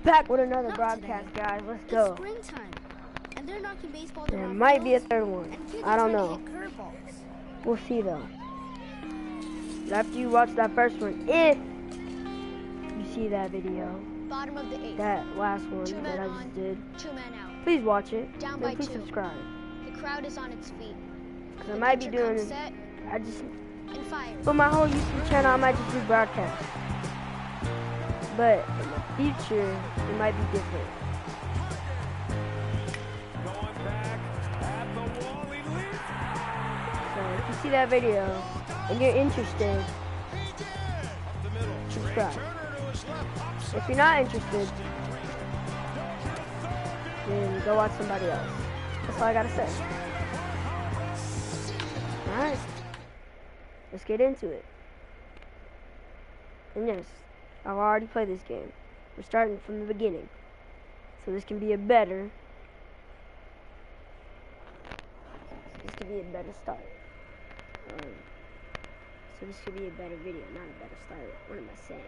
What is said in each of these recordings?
Back with another broadcast, guys. Let's go. It's springtime, and they're knocking baseballs There around might be a fields, third one. and kids I don't are trying know. to hit curveballs. We'll see though. After you watch that first one, if you see that video, Bottom of the eighth. that last one Two that men I on, just did, 2 men out. please watch it. Down And by please 2. subscribe. The crowd is on its feet. Cause I The might be pitcher doing. comes set I just and fires. for my whole YouTube channel, I might just do broadcasts. But in the future, it might be different. So if you see that video and you're interested, subscribe. If you're not interested, then go watch somebody else. That's all I gotta say. Alright, let's get into it. And yes, I've already played this game. We're starting from the beginning. So this can be a better start. So this could be a better video, not a better start. What am I saying?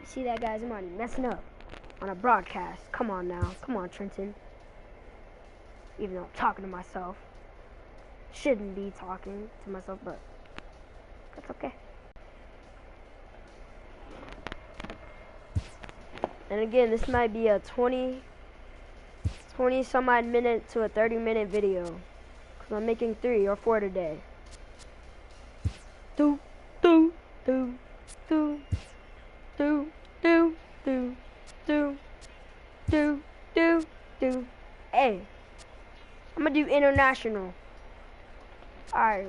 You see that, guys? I'm already messing up on a broadcast. Come on now. Come on, Trenton. Even though I'm talking to myself. Shouldn't be talking to myself, but that's okay. And again, this might be a 20 some odd minute to a 30-minute video. Because I'm making 3 or 4 today. Do, do, do, do, do, do, do, do, do, do, do. Hey, I'm gonna do international. Alright.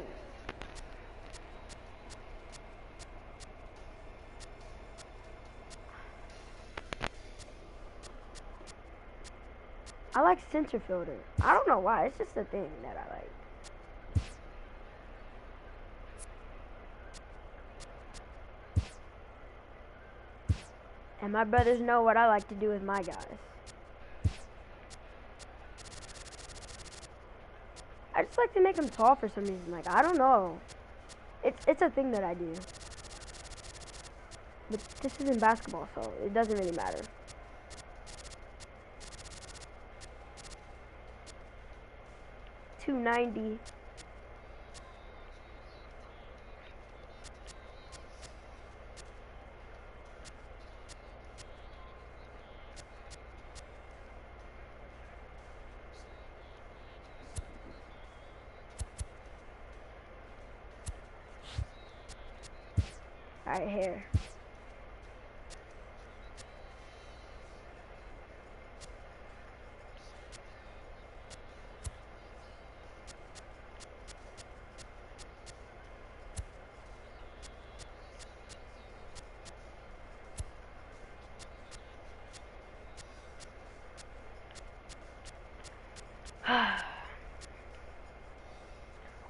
I like center fielder. I don't know why. It's just a thing that I like. And my brothers know what I like to do with my guys. I just like to make them tall for some reason. Like, I don't know. It's a thing that I do. But this isn't basketball, so it doesn't really matter. $290. Right here.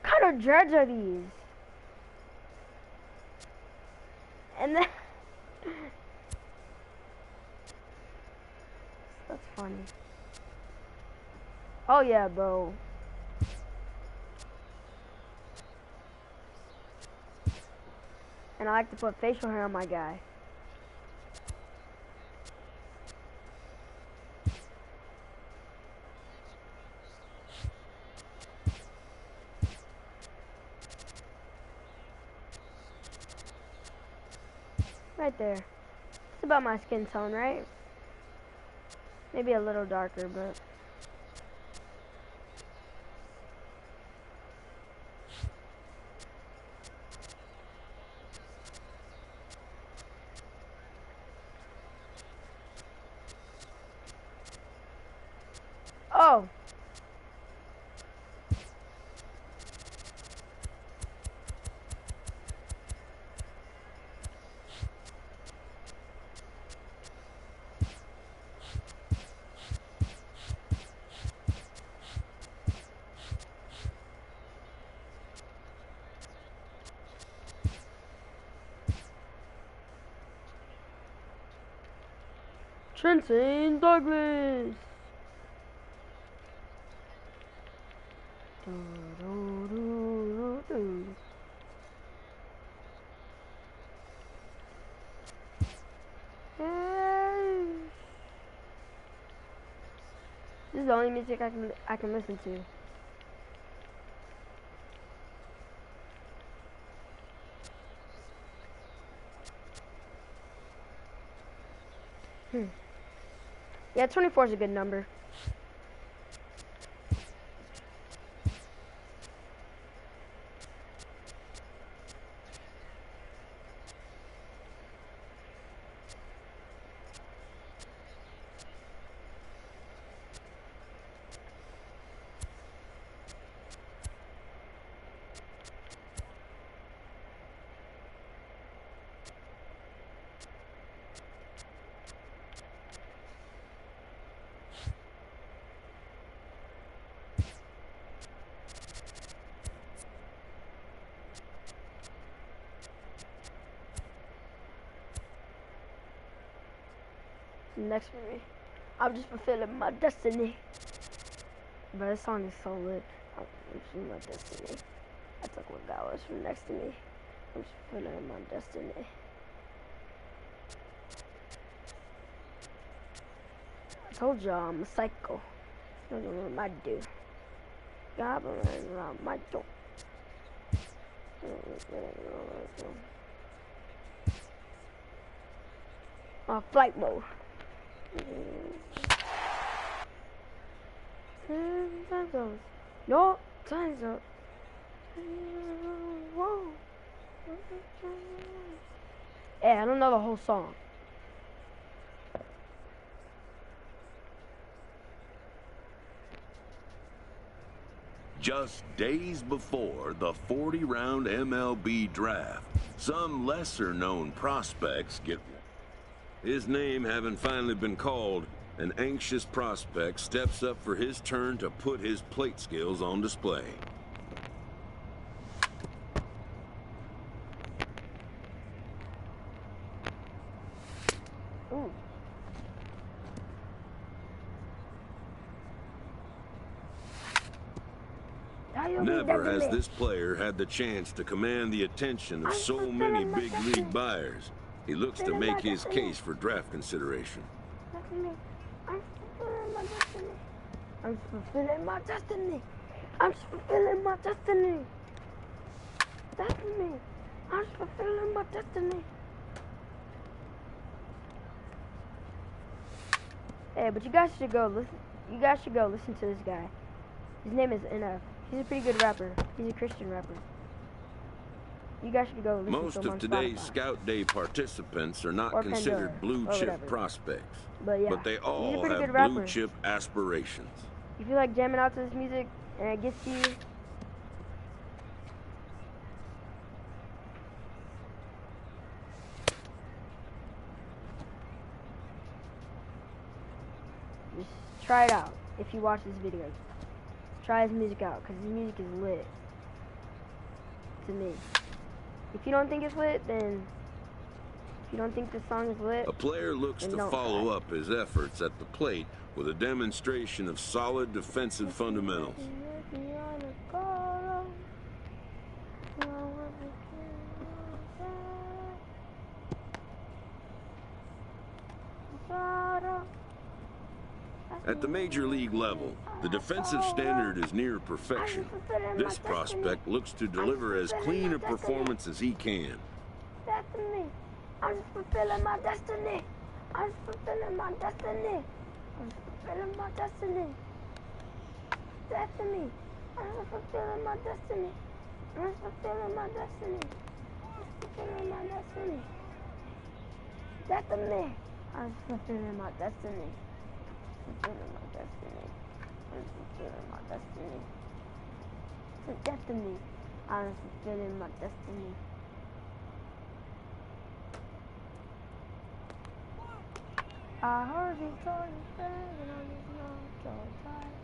What kind of dreads are these? And then that's funny. Oh yeah, bro. And I like to put facial hair on my guy. Right there. It's about my skin tone, right? Maybe a little darker, but oh. Trenton Douglas. the only music I can listen to. Yeah, 24 is a good number. Next for me, I'm just fulfilling my destiny. But this song is so lit. I'm fulfilling my destiny. I took what God was from next to me. I'm just fulfilling my destiny. I told y'all I'm a psycho. I don't know what I do. God, I'm running around my door. Flight mode. Time zones. No, time zone. Whoa. Hey, I don't know the whole song. Just days before the 40-round MLB draft, some lesser-known prospects get one. His name having finally been called, an anxious prospect steps up for his turn to put his plate skills on display. Ooh. Never has this player had the chance to command the attention of so many big league buyers. He looks to make his case for draft consideration. I'm fulfilling my destiny. I'm fulfilling my destiny. That's me. I'm fulfilling my destiny. Hey, but you guys should go listen. You guys should go listen to this guy. His name is NF. He's a pretty good rapper. He's a Christian rapper. You guys should go listen Most to him on of today's Spotify. Scout Day participants are not Or considered Pandora, blue-chip prospects, But yeah, but they he's a all pretty have good rapper. blue-chip aspirations. If you like jamming out to this music and it gets to you, just try it out. If you watch this video, try his music out, because his music is lit to me. If you don't think it's lit, then if you don't think the song is lit, A player looks to follow up his efforts at the plate with a demonstration of solid defensive fundamentals. At the major league level, the defensive standard is near perfection. This prospect looks to deliver as clean a performance as he can. That's me. I'm fulfilling my destiny. I'm fulfilling my destiny. I'm fulfilling my destiny. That's me. I'm fulfilling my destiny. I'm fulfilling my destiny. I'm fulfilling my destiny. That's me. I'm fulfilling my destiny. Fulfilling my destiny. I'm fulfilling my destiny. It's a destiny. I'm fulfilling my destiny. I heard you told your friends and I just know so tired.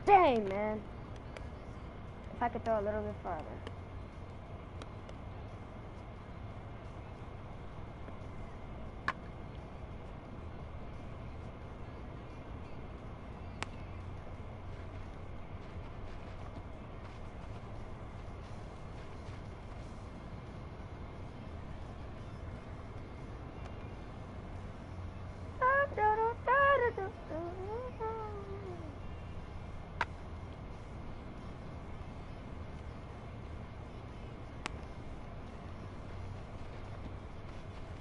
Dang, man. If I could throw a little bit farther.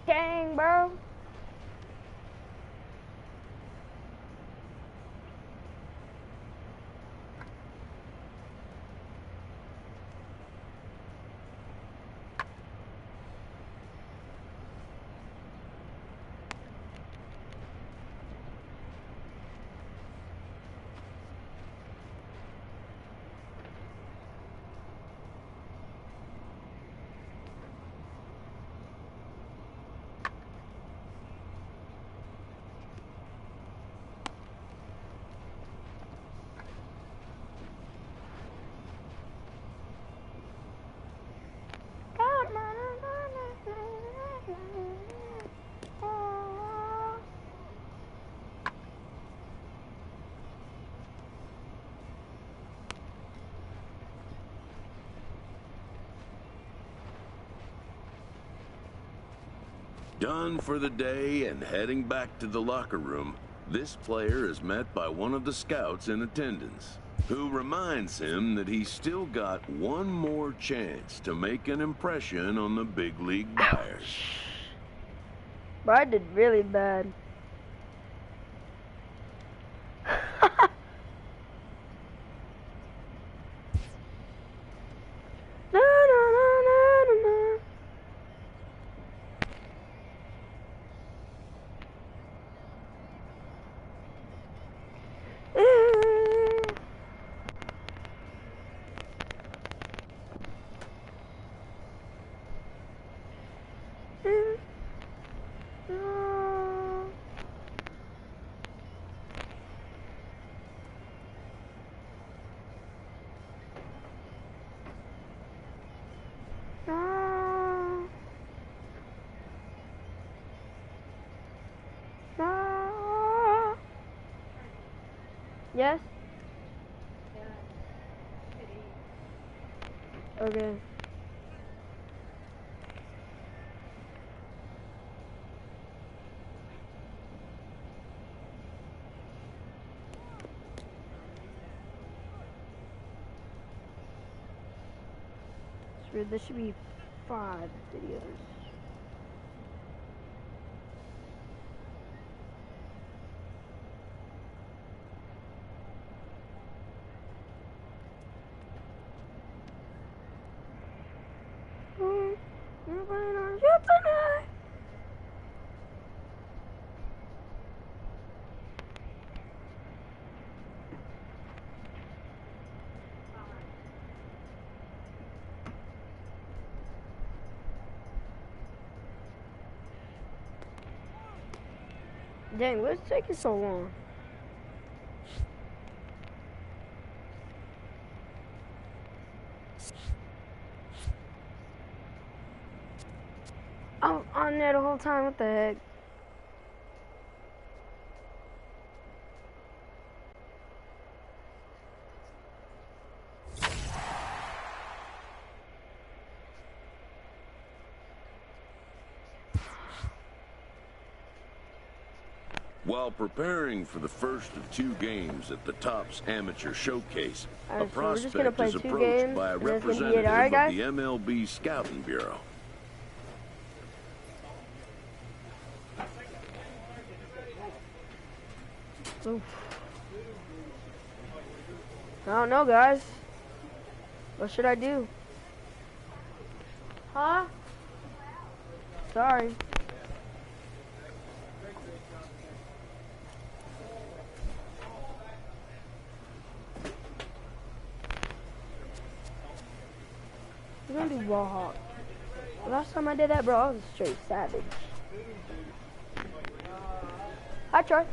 Dang, bro. Done for the day and heading back to the locker room, this player is met by one of the scouts in attendance, who reminds him that he's still got one more chance to make an impression on the big league buyers. Bro, I did really bad. Yes? Okay. It's weird, there should be 5 videos. We're playing on you tonight. Dang, what's taking so long? I'm on there the whole time, what the heck? While preparing for the first of 2 games at the Topps Amateur Showcase, a So we're just gonna prospect play is 2 approached games, by a and that's gonna be it. representative All right, of guys? the MLB Scouting Bureau. Oof. I don't know, guys. What should I do? Huh? Sorry. We're gonna do wall hawk. The last time I did that, bro, I was a straight savage. Hi, Troy.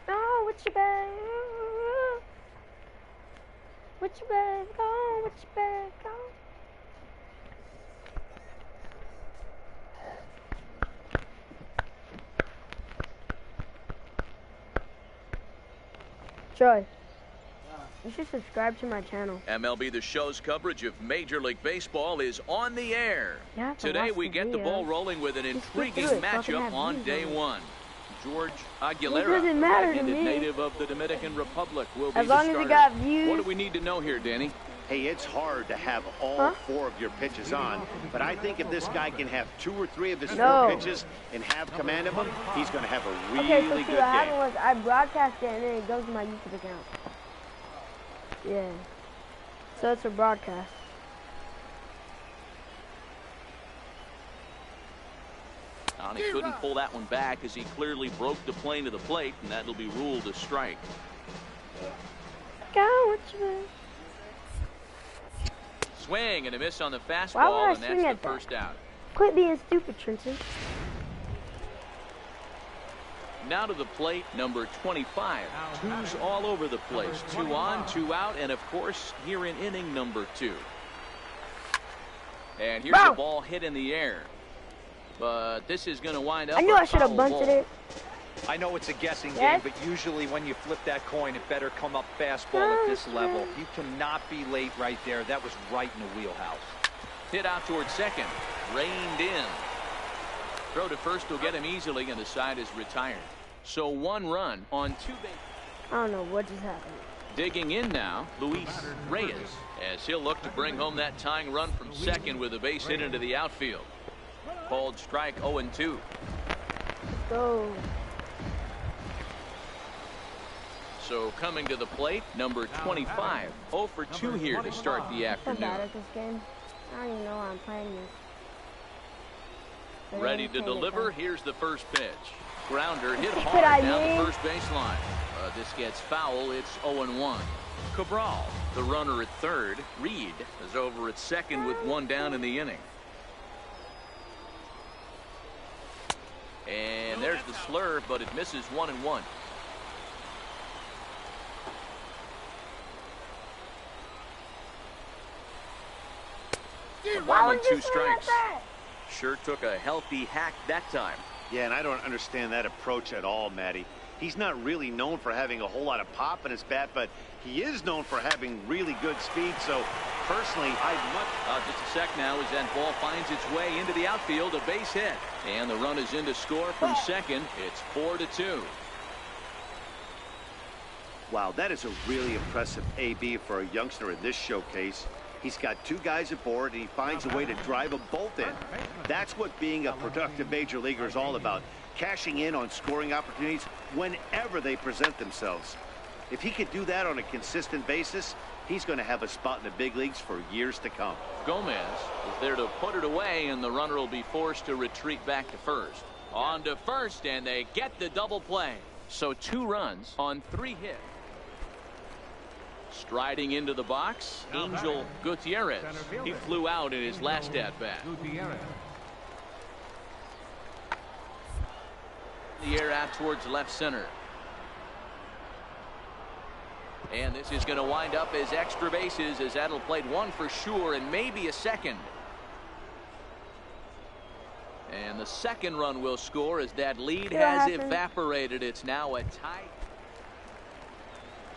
Oh, what's your bag? What's your bag? Oh, what's your bag? Oh. Troy, you should subscribe to my channel. MLB The Show's coverage of Major League Baseball is on the air. Today we get the ball rolling with an intriguing matchup on day one. George Aguilera, right-handed native of the Dominican Republic, will be the starter. What do we need to know here, Danny? Hey, it's hard to have all 4 of your pitches on, but I think if this guy can have 2 or 3 of his 4 pitches and have command of them, he's going to have a really good game. What happened was I broadcast it and then it goes to my YouTube account. Yeah. So it's a broadcast. He couldn't pull that one back as he clearly broke the plane to the plate, and that'll be ruled a strike. Swing and a miss on the fastball, and that's the first out. Quit being stupid, Trenton. Now to the plate, number 25. 2's all over the place. 2 on, 2 out, and of course, here in inning number 2. And here's the ball hit in the air. But this is going to wind up. I knew I should have bunted it. I know it's a guessing game, but usually when you flip that coin, it better come up fastball at this level. You cannot be late right there. That was right in the wheelhouse. Hit out towards second. Reined in. Throw to first will get him easily, and the side is retired. So 1 run on 2 bases. I don't know what just happened. Digging in now, Luis Reyes, as he'll look to bring home that tying run from second with a base hit into the outfield. Called strike 0-2. Go. So coming to the plate, number 25. 0 for 2 here to start the afternoon. I'm bad at this game. I don't even know why I'm playing this. Ready to deliver. Here's the first pitch. Grounder hit hard down the first baseline. This gets foul. It's 0-1. Cabral, the runner at third. Reed is over at second with 1 down in the inning. And there's the slurve, but it misses 1-1. One and 2 strikes. Sure took a healthy hack that time. Yeah, and I don't understand that approach at all, Matty. He's not really known for having a whole lot of pop in his bat, but he is known for having really good speed. So, personally, I'd much... Just a sec now as that ball finds its way into the outfield, a base hit. And the run is in to score from second. It's 4-2. Wow, that is a really impressive AB for a youngster in this showcase. He's got 2 guys aboard, and he finds a way to drive them both in. That's what being a productive major leaguer is all about, cashing in on scoring opportunities whenever they present themselves. If he could do that on a consistent basis, he's going to have a spot in the big leagues for years to come. Gomez is there to put it away, and the runner will be forced to retreat back to first. On to first, and they get the double play. So 2 runs on 3 hits. Striding into the box, Angel Gutierrez. He flew out in his last at-bat. The air out towards left center. And this is going to wind up as extra bases, as that'll play 1 for sure and maybe a second. And the second run will score as that lead has evaporated. It's now a tie.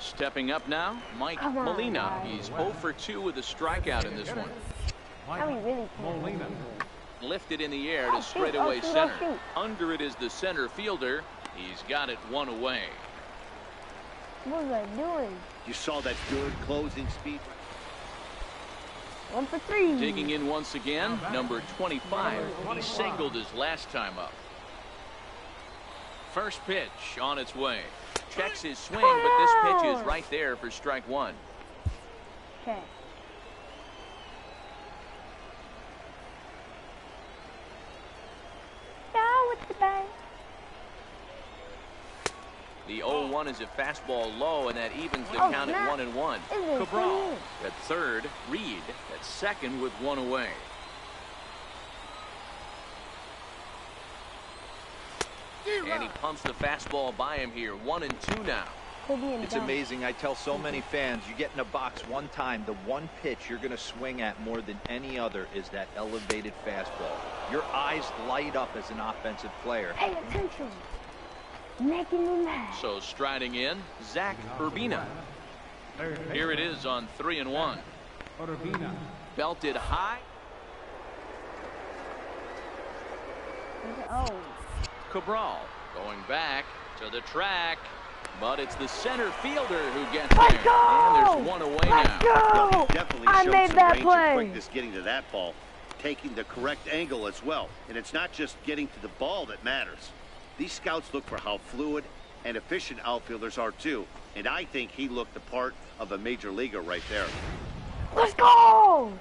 Stepping up now, Mike Molina. He's 0 for 2 with a strikeout in this one. Lifted in the air to straightaway center. Under it is the center fielder. He's got it 1 away. What was I doing? You saw that good closing speed. 1 for 3. Digging in once again, number 25. He singled his last time up. First pitch on its way. Checks his swing, but this pitch is right there for strike 1. Okay. Down with the bang. The 0-1 1 is a fastball low, and that evens the count at 1-1. Cabral at third. Reed at second with 1 away. And he pumps the fastball by him here. 1-2 now. It's amazing. I tell so many fans, you get in a box one time, the one pitch you're going to swing at more than any other is that elevated fastball. Your eyes light up as an offensive player. Pay attention. Making them mad. So striding in, Zach Urbina. Here it is on 3-1. Belted high. Oh. Cabral going back to the track. But it's the center fielder who gets there. And there's 1 away now. Well, he definitely showed some range and quickness getting to that ball, taking the correct angle as well. And it's not just getting to the ball that matters. These scouts look for how fluid and efficient outfielders are too. And I think he looked the part of a major leaguer right there. Let's go!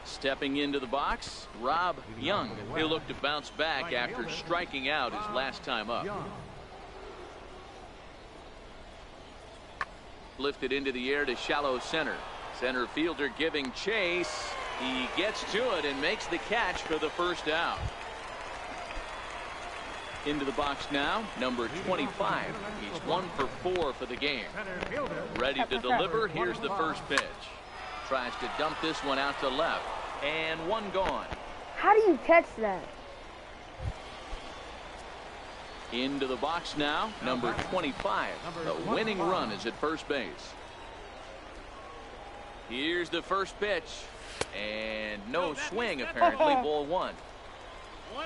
Stepping into the box, Rob Young. He'll look to bounce back after striking out his last time up. Lifted into the air to shallow center. Center fielder giving chase. He gets to it and makes the catch for the first out. Into the box now, number 25. He's 1 for 4 for the game. Ready to deliver. Here's the first pitch. Tries to dump this one out to left. And 1 gone. How do you catch that? Into the box now, number 25. The winning run is at first base. Here's the first pitch. And no swing, apparently. Ball 1. 1-0.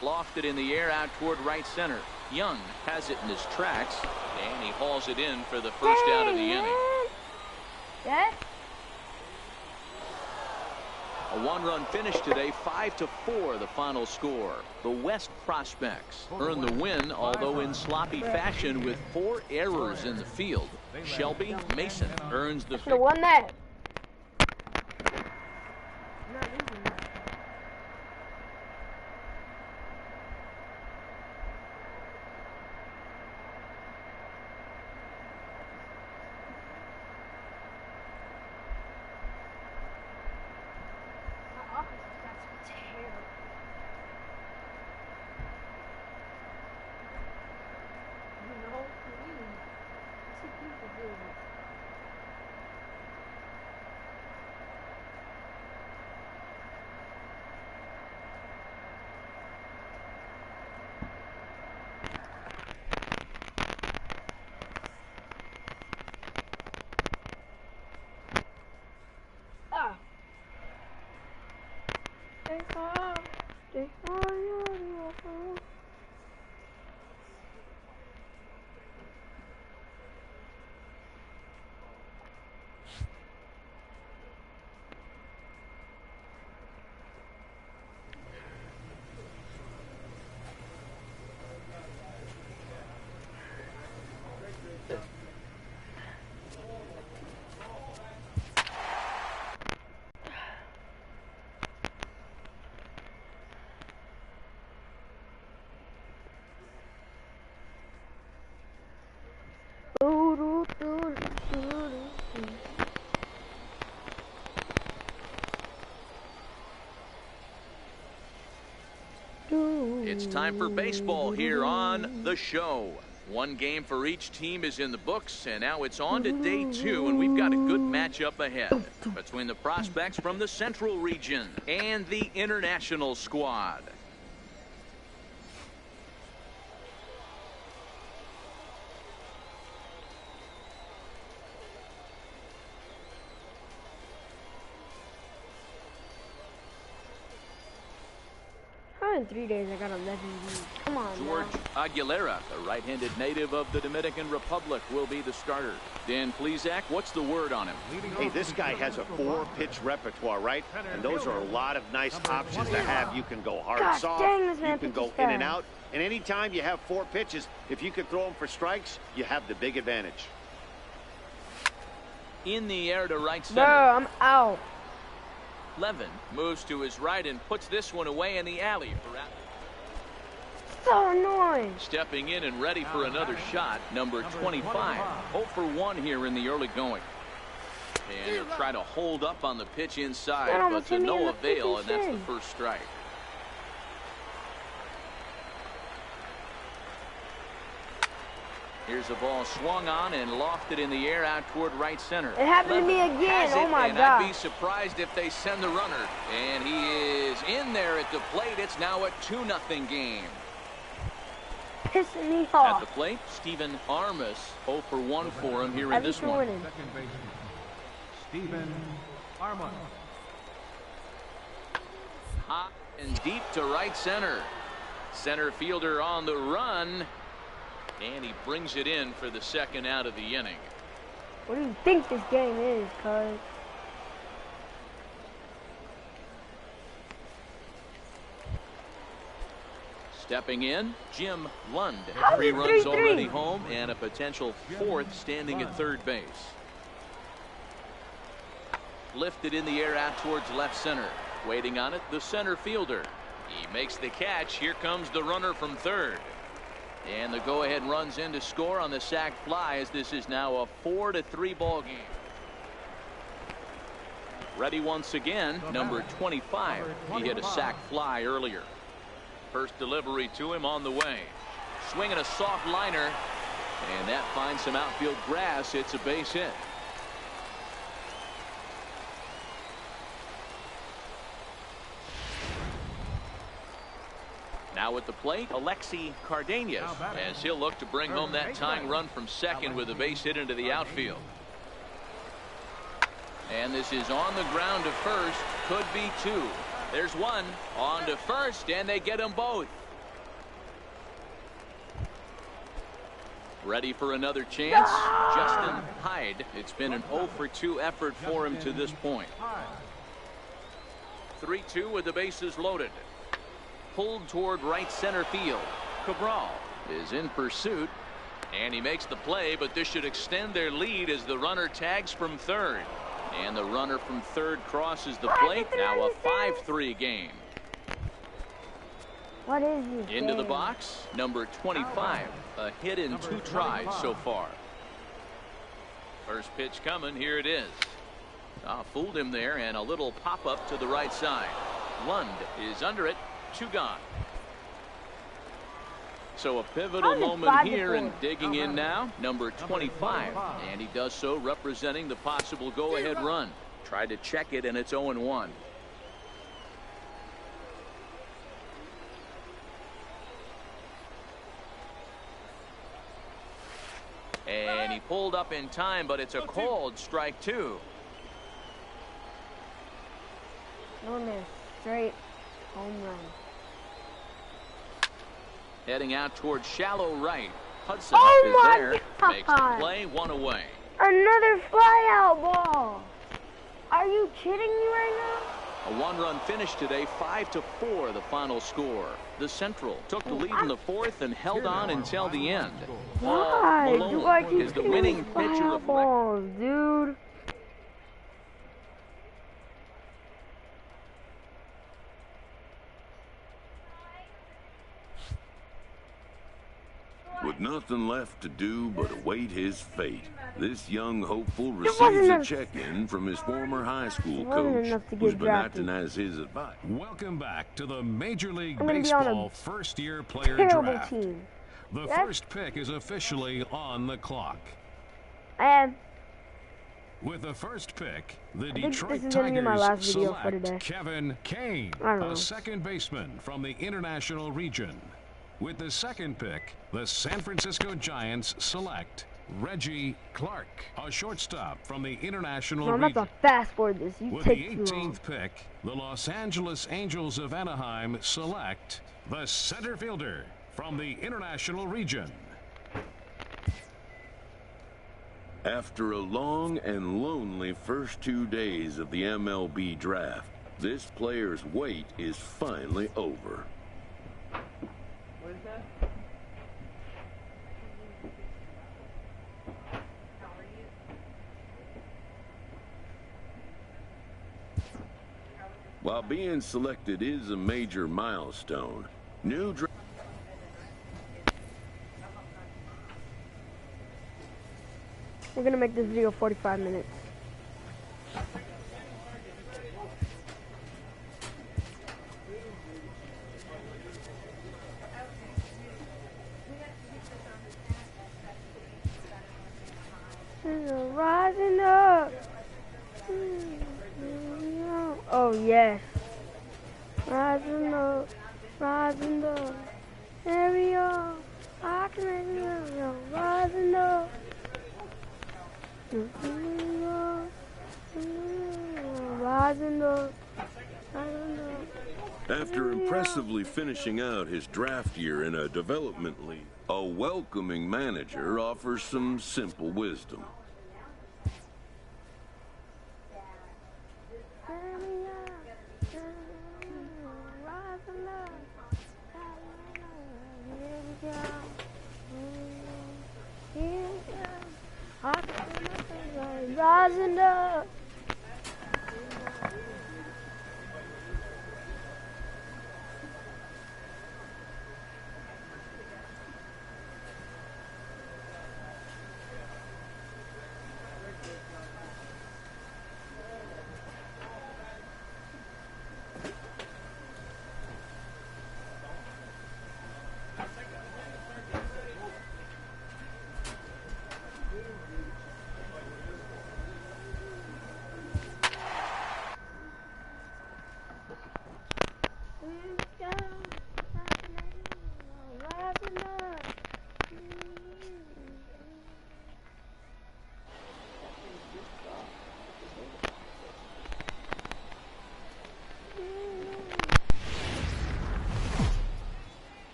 Lofted in the air out toward right center. Young has it in his tracks, and he hauls it in for the first out of the inning. Yeah. A 1-run finish today, 5-4 the final score. The West Prospects earn the win, although in sloppy fashion with 4 errors in the field. Shelby Mason earns the victory. Won that. It's time for baseball here on the show. 1 game for each team is in the books, and now it's on to day 2, and we've got a good matchup ahead between the prospects from the Central region and the international squad. In 3 days, I got 11 views. Come on, George Aguilera, the right-handed native of the Dominican Republic, will be the starter. Dan Plesac, what's the word on him? Hey, this guy has a 4-pitch repertoire, right? And those are a lot of nice options to have. You can go hard, soft, you can go in and out. And anytime you have 4 pitches, if you can throw them for strikes, you have the big advantage. In the air to right center. Bro, I'm out. Levin moves to his right and puts this one away in the alley. So annoying. Stepping in and ready for another shot, number 25. 0 for 1 here in the early going. And he'll try to hold up on the pitch inside, but to no avail, and that's the first strike. Here's a ball swung on and lofted in the air out toward right center. It happened to me again. Oh my God. I'd be surprised if they send the runner. And he is in there at the plate. It's now a 2-0 game. Pissing me off. At the plate, Stephen Armas. 0 for 1 for him here in this one. Second baseman, Stephen Armas. Hot and deep to right center. Center fielder on the run. And he brings it in for the second out of the inning. What do you think this game is, cuz? Stepping in, Jim Lund. 3 runs already home and a potential 4th standing at third base. Lifted in the air out towards left center. Waiting on it, the center fielder. He makes the catch. Here comes the runner from third. And the go-ahead runs in to score on the sac fly, as this is now a 4-3 ball game. Ready once again, number 25. He hit a sac fly earlier. First delivery to him on the way. Swinging a soft liner, and that finds some outfield grass. It's a base hit. Now at the plate, Alexi Cardenas, as he'll look to bring home that tying run from second with a base hit into the outfield. And this is on the ground to first. Could be 2. There's 1 on to first, and they get them both. Ready for another chance? Justin Hyde. It's been an 0 for 2 effort for him to this point. 3-2 with the bases loaded. Pulled toward right center field. Cabral is in pursuit, and he makes the play, but this should extend their lead as the runner tags from third. And the runner from third crosses the plate. Now a 5-3 game. What is this Into the game? box, number 25. A hit in 2 tries so far. First pitch coming. Here it is. Fooled him there, and a little pop-up to the right side. Lund is under it. 2 gone. So a pivotal moment here, and digging in now, number 25. And he does so representing the possible go-ahead run. Tried to check it, and it's 0-1. And he pulled up in time, but it's a called strike 2. No miss. Straight home run. Heading out towards shallow right. Hudson Oh is my there. God. Makes the play. 1 away. Another flyout ball. Are you kidding me right now? A 1-run finish today. 5-4 the final score. The Central took the lead in the 4th and held on until the end. Why do I keep is the winning pitcher of balls, dude? With nothing left to do but await his fate, this young hopeful receives a check-in from his former high school coach, who's been acting as his advice. Welcome back to the Major League Baseball first-year player draft. The first pick is officially on the clock. With the first pick, the Detroit Tigers select Kevin Kane, a second baseman from the International Region. With the second pick, the San Francisco Giants select Reggie Clark, a shortstop from the International Region. I'm about to fast forward this. With the 18th pick, the Los Angeles Angels of Anaheim select the center fielder from the International Region. After a long and lonely first 2 days of the MLB draft, this player's wait is finally over. What is that? How are you? While being selected is a major milestone, new draft. We're gonna make this video 45 minutes. Rising up. Oh yes. Rising up, rising up. There we are. I can make it rising up. Rising up. After impressively finishing out his draft year in a development league, a welcoming manager offers some simple wisdom. Rising up.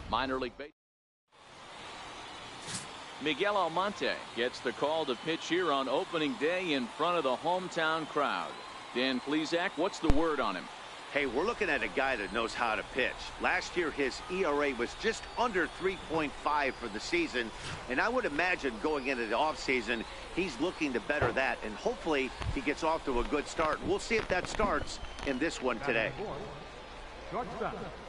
Minor League Baseball. Miguel Almonte gets the call to pitch here on opening day in front of the hometown crowd. Dan Plesac, what's the word on him? Hey, we're looking at a guy that knows how to pitch. Last year, his ERA was just under 3.5 for the season, and I would imagine going into the offseason, he's looking to better that, and hopefully he gets off to a good start. We'll see if that starts in this one today.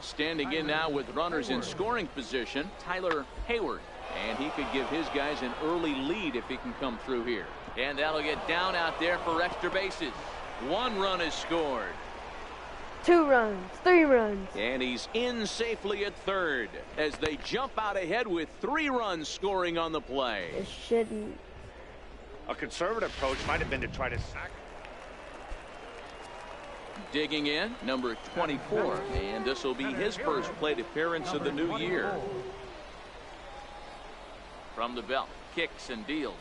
Standing in now with runners in scoring position, Tyler Hayward. And he could give his guys an early lead if he can come through here. And that'll get down out there for extra bases. 1 run is scored. 2 runs, 3 runs. And he's in safely at third as they jump out ahead with 3 runs scoring on the play. It shouldn't. A conservative approach might have been to try to sack. Digging in, number 24, and this will be his first plate appearance of the new year. From the belt, kicks and deals,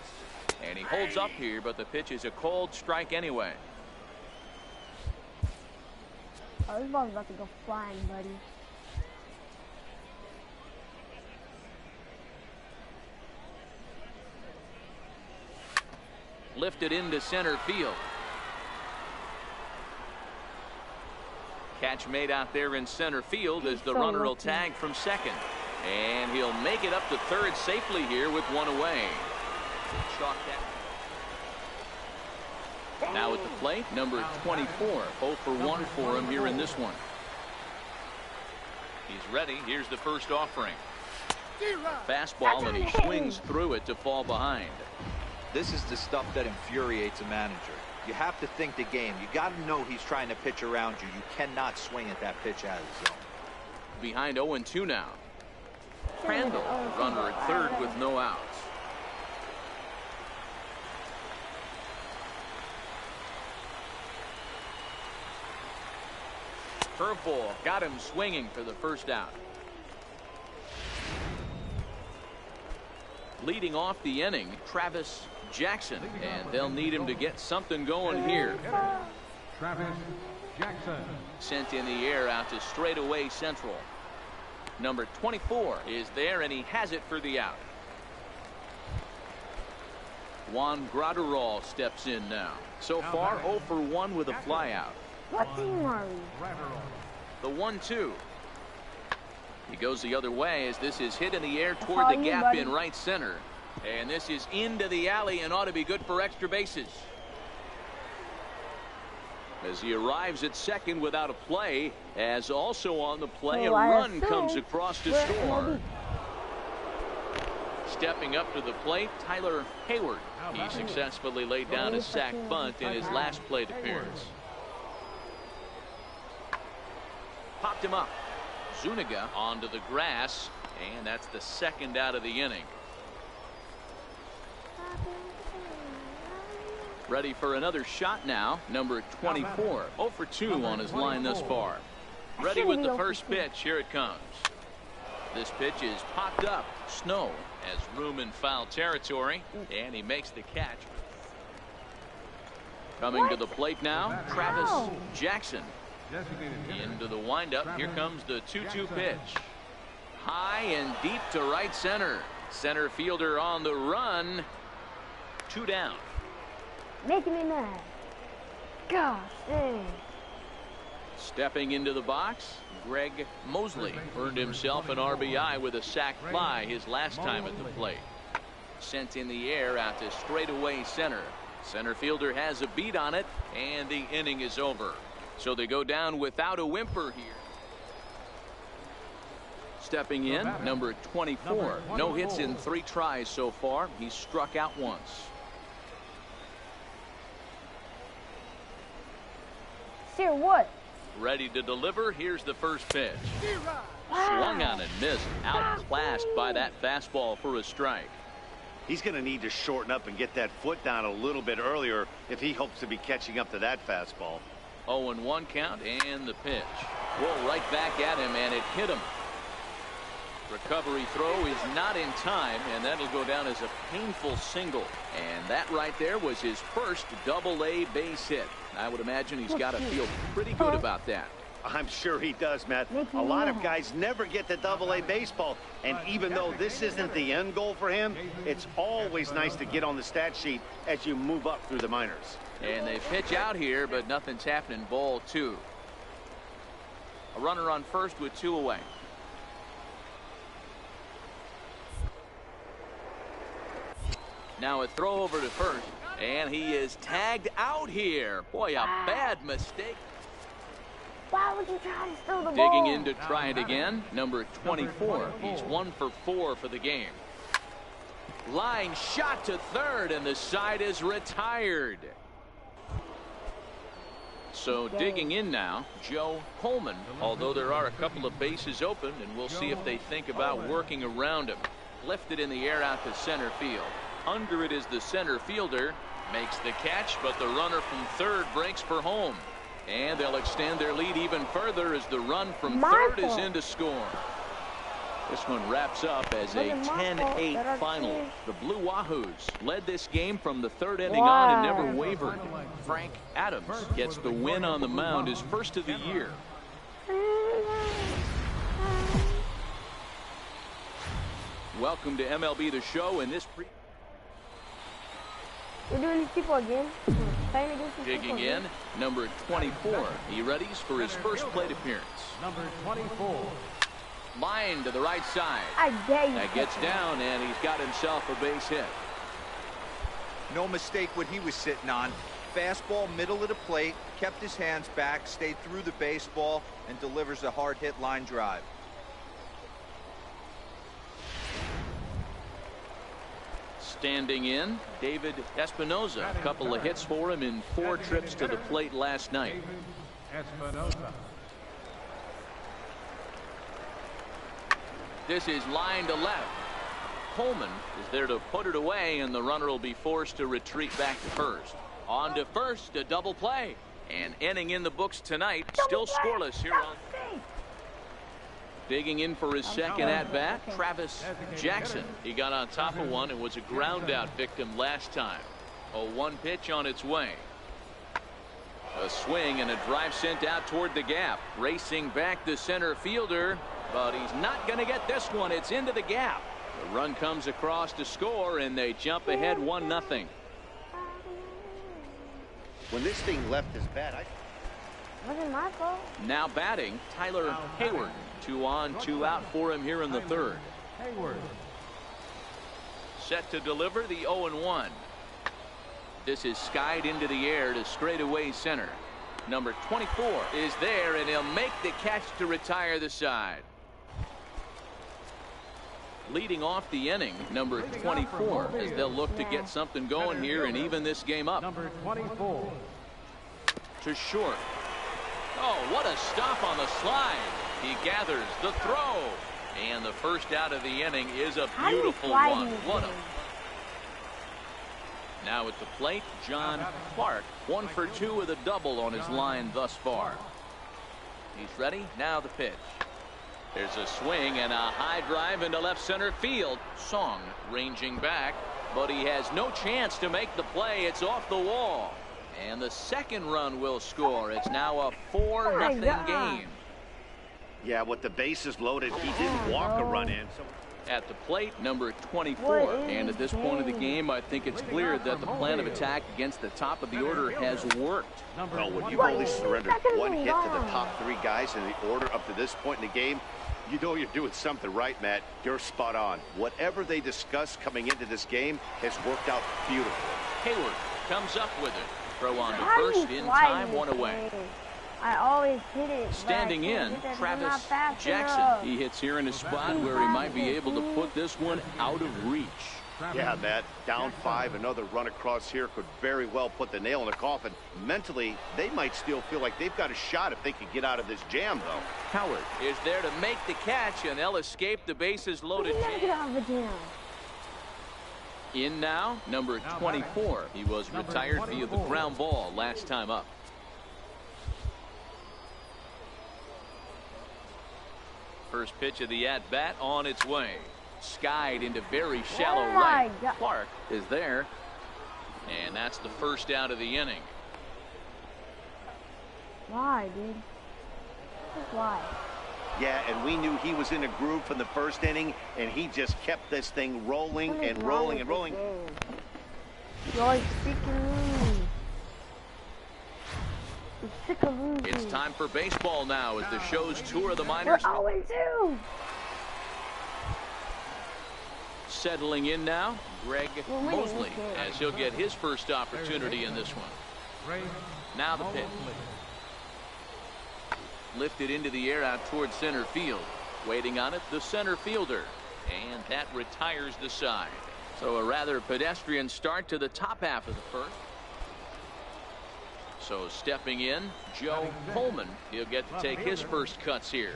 and he holds up here, but the pitch is a cold strike anyway. Oh, this ball's about to go flying, buddy. Lifted into center field. Catch made out there in center field as the runner will tag from second. And he'll make it up to third safely here with 1 away. Chalk that. Now at the plate, number 24. 0 for 1 for him here in this one. He's ready. Here's the first offering. Fastball, and he swings through it to fall behind. This is the stuff that infuriates a manager. You have to think the game. You got to know he's trying to pitch around you. You cannot swing at that pitch out of the zone. Behind 0-2 now. Crandall, runner at third with no outs. Curveball got him swinging for the first out. Leading off the inning, Travis Jackson, and they'll need him to get something going here. Travis Jackson. Sent in the air out to straightaway central. Number 24 is there, and he has it for the out. Juan Graterol steps in now. So far, 0 for 1 with a flyout. What team are we? The 1-2. He goes the other way as this is hit in the air toward the gap in right center. And this is into the alley and ought to be good for extra bases. as he arrives at second without a play, as also on the play a run comes across to score. Stepping up to the plate, Tyler Hayward. He successfully laid down a sac bunt in his last plate appearance. Popped him up. Zuniga onto the grass, and that's the second out of the inning. Ready for another shot now, number 24. 0 for 2 on his line thus far. Ready with the first pitch. Here it comes. This pitch is popped up. Snow has room in foul territory, and he makes the catch. Coming to the plate now, Travis Jackson. Into the windup. Here comes the 2-2 pitch. High and deep to right center. Center fielder on the run. 2 down. Making me mad. Gosh dang. Stepping into the box, Greg Mosley earned himself an RBI with a sac fly his last time at the plate. Sent in the air out to straightaway center. Center fielder has a beat on it, and the inning is over. So they go down without a whimper here. Stepping in, number 24. No hits in 3 tries so far. He's struck out once. Sir, what? Ready to deliver. Here's the first pitch. Swung on and missed. Outclassed by that fastball for a strike. He's going to need to shorten up and get that foot down a little bit earlier if he hopes to be catching up to that fastball. 0-1 count, and the pitch. Well, right back at him, and it hit him. Recovery throw is not in time, and that'll go down as a painful single. And that right there was his first double-A base hit. I would imagine he's got to feel pretty good about that. I'm sure he does, Matt. A lot of guys never get the double-A baseball, and even though this isn't the end goal for him, it's always nice to get on the stat sheet as you move up through the minors. And they pitch out here, but nothing's happening. Ball 2. A runner on first with 2 away. Now a throw over to first, and he is tagged out here. Boy, a bad mistake. Why would you try to steal the ball? Digging in to try it again, number 24. He's 1 for 4 for the game. Line shot to third, and the side is retired. So digging in now, Joe Coleman, although there are a couple of bases open, and we'll see if they think about working around him. Lifted in the air out to center field. Under it is the center fielder. Makes the catch, but the runner from third breaks for home. And they'll extend their lead even further as the run from third is in to score. This one wraps up as a 10-8 final. The Blue Wahoos led this game from the third inning on and never wavered. Frank Adams gets the win on the mound, his first of the year. Welcome to MLB The Show in this We're doing these people again. Digging in, number 24. He readies for his first plate appearance. Number 24. Line to the right side. I dare you. That gets down, and he's got himself a base hit. No mistake what he was sitting on. Fastball, middle of the plate, kept his hands back, stayed through the baseball, and delivers a hard hit line drive. Standing in, David Espinoza. A couple of hits for him in 4 trips to the plate last night. Espinoza. This is line to left. Coleman is there to put it away, and the runner will be forced to retreat back to first. On to first, a double play. And inning in the books tonight, still scoreless here on. Digging in for his second at-bat, Travis Jackson. He got on top of one and was a ground-out victim last time. A 1 pitch on its way. A swing and a drive sent out toward the gap. Racing back the center fielder, but he's not going to get this one. It's into the gap. The run comes across to score, and they jump ahead 1-0. When this thing left his bat, Wasn't my fault. Now batting, Tyler Hayward. 2 on, 2 out for him here in the third. Hayward. Set to deliver the 0-1. This is skied into the air to straightaway center. Number 24 is there, and he'll make the catch to retire the side. Leading off the inning, number 24, as they'll look to get something going here and even this game up. Number 24. To short. Oh, what a stop on the slide. He gathers the throw. And the first out of the inning is a beautiful one. What a... Now at the plate, John Clark, 1 for 2 with a double on his line thus far. He's ready. Now the pitch. There's a swing and a high drive into left center field. Song ranging back, but he has no chance to make the play. It's off the wall. And the second run will score. It's now a 4-0 game. Yeah, with the bases loaded, he didn't walk a run in. At the plate, number 24. And at this point of the game, I think it's clear that the plan of attack against the top of the order has worked. Well, when you've only surrendered 1 hit to the top 3 guys in the order up to this point in the game, you know you're doing something right, Matt. You're spot on. Whatever they discussed coming into this game has worked out beautifully. Hayward comes up with it. Throw on to first in time, 1 away. I always hit it. Standing in, Travis Jackson. He hits here in a spot where he might be able to put this one out of reach. Yeah, Matt, down 5, another run across here could very well put the nail in the coffin. Mentally, they might still feel like they've got a shot if they could get out of this jam, though. Howard is there to make the catch, and they'll escape the bases loaded. Get out of the jam. In now, number 24. He was retired via the ground ball last time up. First pitch of the at-bat on its way. Skied into very shallow right. Clark is there. And that's the first out of the inning. Why, dude? Just why? Yeah, and we knew he was in a groove from the first inning, and he just kept this thing rolling and rolling and rolling. You're always freaking losing. I'm sick of losing. It's time for baseball now as the show's tour of the minors. We're 0-2. Settling in now, Greg Mosley, as he'll get his first opportunity in this one. Now the pitch. Lifted into the air out towards center field. Waiting on it, the center fielder. And that retires the side. So a rather pedestrian start to the top half of the first. So stepping in, Joe Coleman. He'll get to take his first cuts here.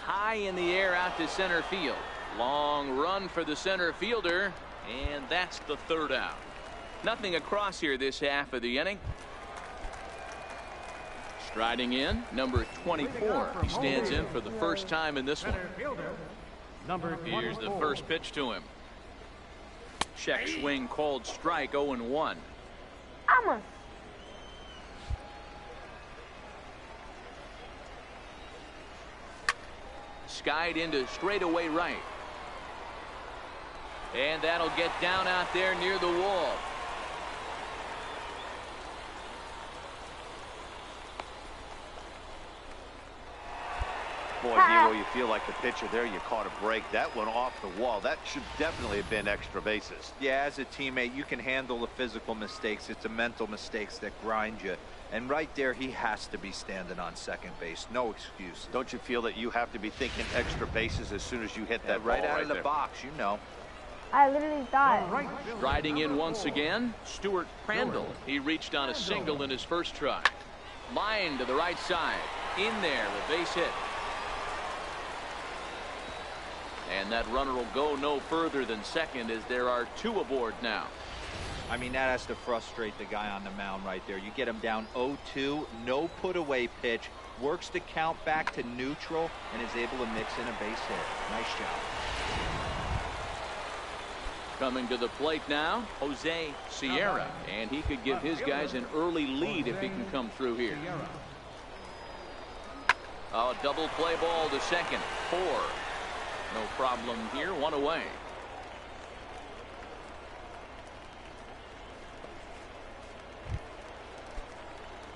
High in the air out to center field. Long run for the center fielder. And that's the third out. Nothing across here this half of the inning. Striding in, number 24. He stands in for the first time in this one. Here's the first pitch to him. Check swing called strike, 0-1. Skied into straightaway right. And that'll get down out there near the wall. Boy, Nero, you feel like the pitcher there. You caught a break. That went off the wall. That should definitely have been extra bases. Yeah, as a teammate, you can handle the physical mistakes. It's the mental mistakes that grind you. And right there, he has to be standing on second base. No excuse. Don't you feel that you have to be thinking extra bases as soon as you hit that right ball out of the there? box, you know. I literally thought. Riding in once again, Stuart Crandall. He reached on a single in his first try. Line to the right side. In there, the base hit. And that runner will go no further than second as there are 2 aboard now. I mean, that has to frustrate the guy on the mound right there. You get him down 0-2, no put away pitch, works the count back to neutral, and is able to mix in a base hit. Nice job. Coming to the plate now, Jose Sierra, and he could give his guys an early lead if he can come through here. A double play ball to second, 4. No problem here, 1 away.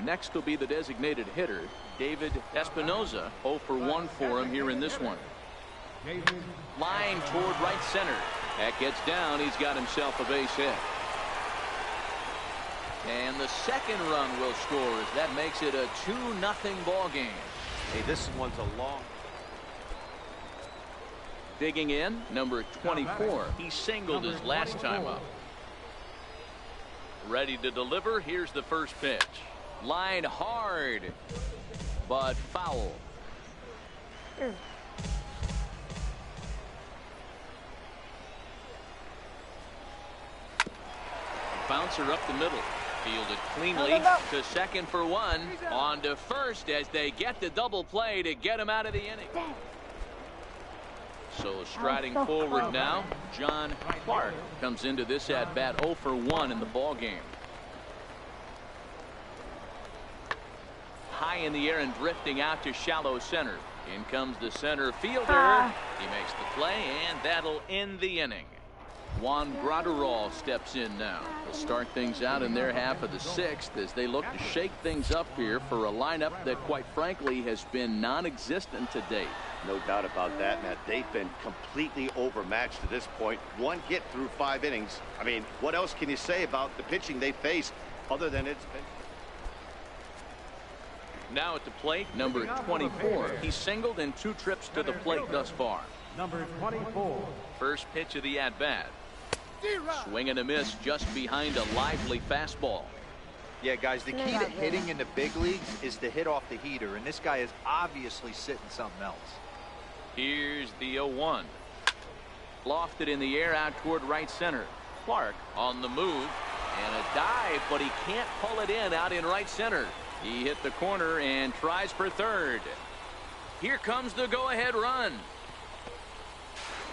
Next will be the designated hitter, David Espinoza. 0 for 1 for him here in this one. Line toward right center. That gets down. He's got himself a base hit. And the second run will score as that makes it a 2-0 ball game. Hey, this one's a long. Digging in, number 24. He singled his last time up. Ready to deliver. Here's the first pitch. Line hard, but foul. Bouncer up the middle. Fielded cleanly to second for one. On to first as they get the double play to get him out of the inning. So striding forward now, John Clark comes into this at bat 0 for 1 in the ball game. High in the air and drifting out to shallow center. In comes the center fielder. He makes the play, and that'll end the inning. Juan Graterol steps in now. They'll start things out in their half of the sixth as they look to shake things up here for a lineup that, quite frankly, has been non-existent to date. No doubt about that, Matt. They've been completely overmatched to this point. One hit through 5 innings. I mean, what else can you say about the pitching they faced other than it's been... Now at the plate, number 24. He's singled in 2 trips to the plate thus far. Number 24. First pitch of the at-bat. Swing and a miss just behind a lively fastball. Yeah, guys, the key to hitting in the big leagues is to hit off the heater, and this guy is obviously sitting something else. Here's the 0-1. Lofted in the air out toward right center. Clark on the move, and a dive, but he can't pull it in out in right center. He hit the corner and tries for third. Here comes the go-ahead run.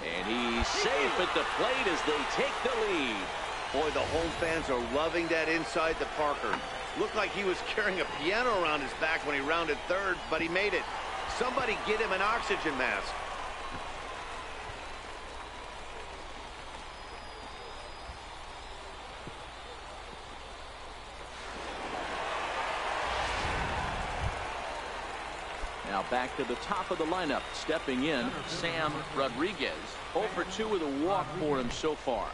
And he's safe at the plate as they take the lead. Boy, the home fans are loving that inside the Parker. Looked like he was carrying a piano around his back when he rounded third, but he made it. Somebody get him an oxygen mask. Now back to the top of the lineup. Stepping in, Sam Rodriguez. 0 for 2 with a walk for him so far.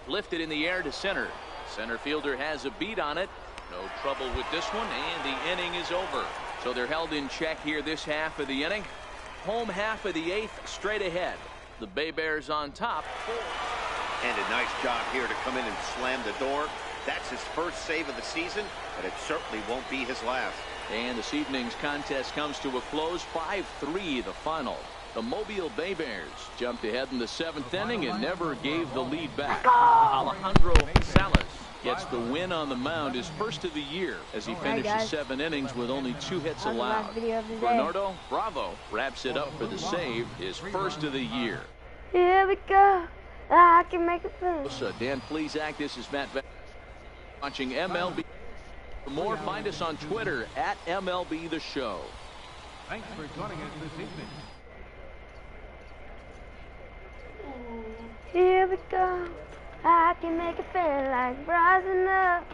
Lifted in the air to center. Center fielder has a beat on it. No trouble with this one, and the inning is over. So they're held in check here this half of the inning. Home half of the 8th straight ahead. The Bay Bears on top. And a nice job here to come in and slam the door. That's his first save of the season, but it certainly won't be his last. And this evening's contest comes to a close. 5-3 the final. The Mobile Bay Bears jumped ahead in the 7th inning and never gave the lead back. Alejandro Salas gets the win on the mound, his first of the year, as he finishes 7 innings with only 2 hits allowed. Bernardo Bravo wraps it up for the save, his first of the year. Here we go. I can make it fun. So Dan Plesac, this is Matt watching MLB. For more, find us on Twitter at MLB The Show. Thanks for joining us this evening. Here we go. I can make it feel like rising up.